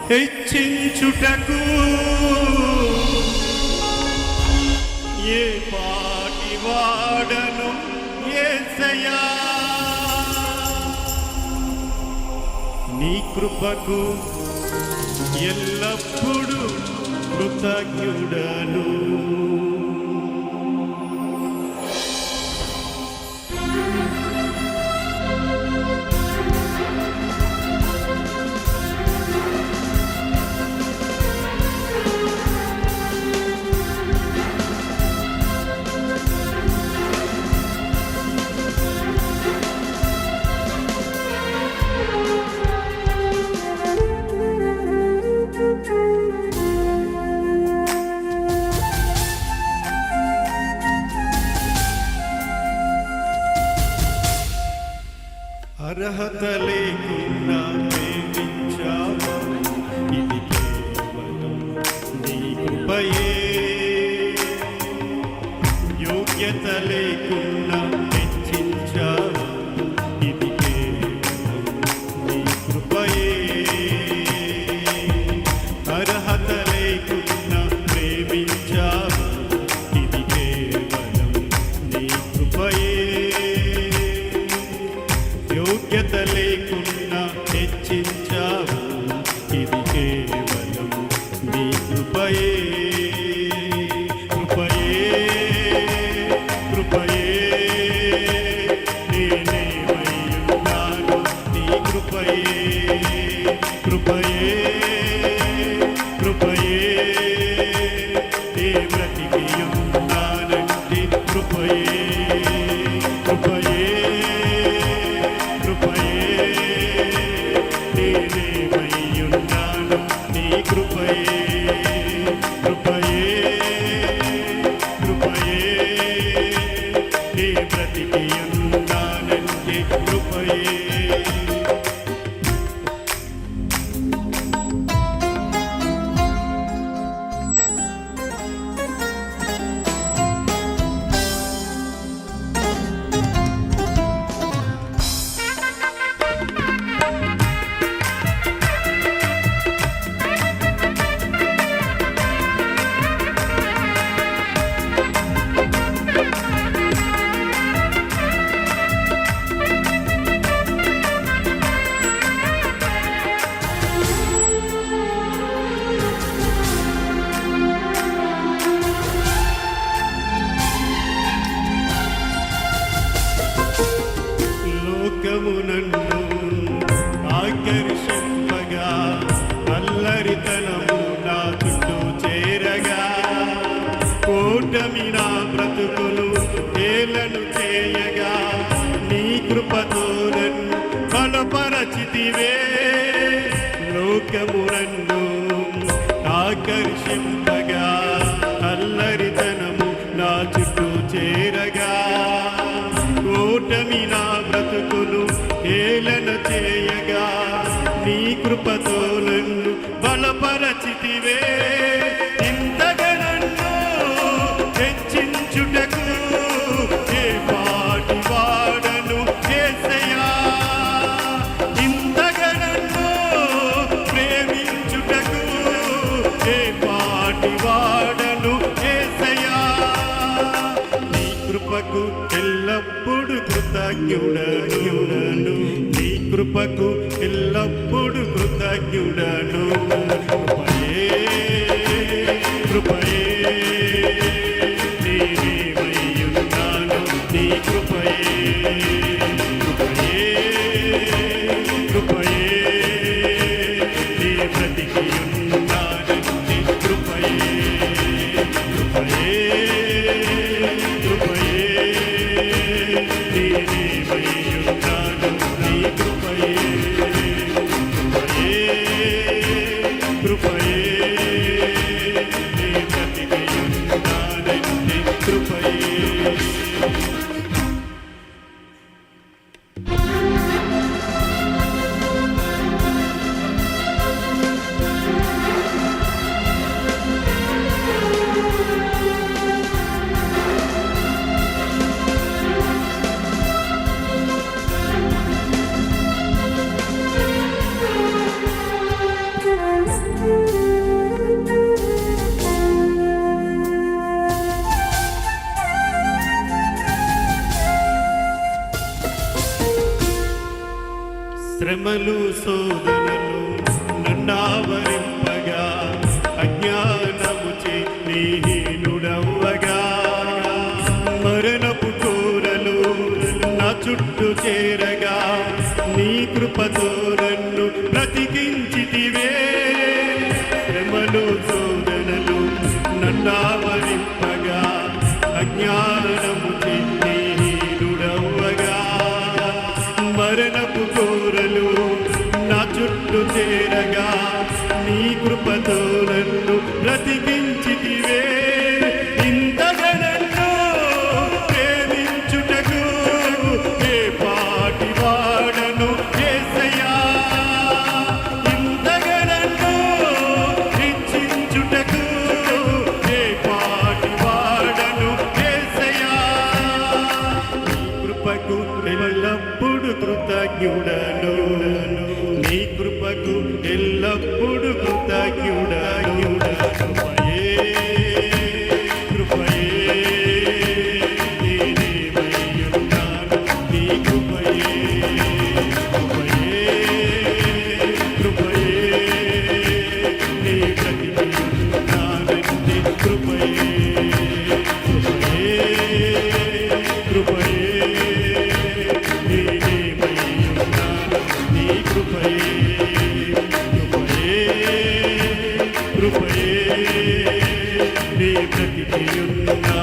హెచ్చించుటకు ఏ పాటి వాడను యేసయ్యా నీ కృపకు ఎల్లప్పుడూ కృతజ్ఞుడను. అర్హత లేకున్నా ప్రేమించావు, ఇది కేవలం నీ కృపయే. యోగ్యత లేకున్నా హెచ్చించావు, ఇది కేవలం నీ కృపయే. అర్హత లేకున్నా ప్రేమించావు, ఇది కేవలం నీ కృపయే. యోగ్యత లేకున్నా హెచ్చించావు, ఇది కేవలం నీ కృపయే. కృపయే కృపయే నేనేమయ్యున్నాను నీ కృపయే. కృపయే కృపయే నే బ్రతికియున్నానంటే కృపయే. కృపయే నేనేమయ్యున్నాను నీ కృపయే. కృపయే కృపయే నే బ్రతికియున్నానంటే కృపయే. లోకము నన్ను ఆకర్షింపగా, అల్లరితనము నా చుట్టూ చేరగా, ఓటమి నా బ్రతుకులు ఏలను చేయగా, నీ కృపతో నన్ను బలపరచితివే. లోకము నన్ను ఆకర్షింపగా, అల్లరితనము నా చుట్టూ చేరగా, ఓటమి నా బ్రతుకులు ఏలన చేయగా, నీ కృపతో నన్ను బలపరచితివే. ఇంతగా నన్ను హెచ్చించుటకు ఏ పాటి వాడను యేసయ్యా. ఇంతగా నన్ను ప్రేమించుటకు ఏ పాటి వాడను యేసయ్యా. నీ కృపకు ఎల్లప్పుడు కృతజ్ఞుడను. నీ కృపకు ఎల్లప్పుడు కృతజ్ఞుడను. కృపయే కృపయే నేనేమయ్యున్నాను నీ కృపయే. కృపయే కృపయే నే బ్రతికియున్నానంటే కృపయే. కృపయే కృపయే నేనేమయ్యున్నాను నీ కృపయే. కృపయే నే బ్రతికియున్నానంటే కృపయే. శ్రమలు శోధనలు నన్నావరింపగా అజ్ఞానముచే నీహీనుడవ్వగా మరణపు కోరలు నా చుట్టూ చేరగా నీ కృపతో నన్ను బ్రతికించితివే శ్రమలు శోధనలు నన్నావరింపగా అజ్ఞానముచే నీహీనుడవ్వగా మరణపు కోరలు నా చుట్టూ చేరగా నీ కృపతో నన్ను బ్రతికించితివే ఇంతగా నన్ను ప్రేమించుటకు ఏ పాటి వాడను యేసయ్యా ఇంతగా నన్ను హెచ్చించుటకు ఏ పాటి వాడను యేసయ్యా నీ కృపకు ఎల్లప్పుడు కృతజ్ఞుడను నీ కృపకు ఎల్లప్పుడు కృతజ్ఞుడను కృపయే నేనేమైయున్నాను నీ కృపయే కృపయే నీ బ్రతికియున్నానంటే కృపయే కృపయే నేనేమైయున్నాను నీ కృపయే కృపయే నీ బ్రతికియున్నా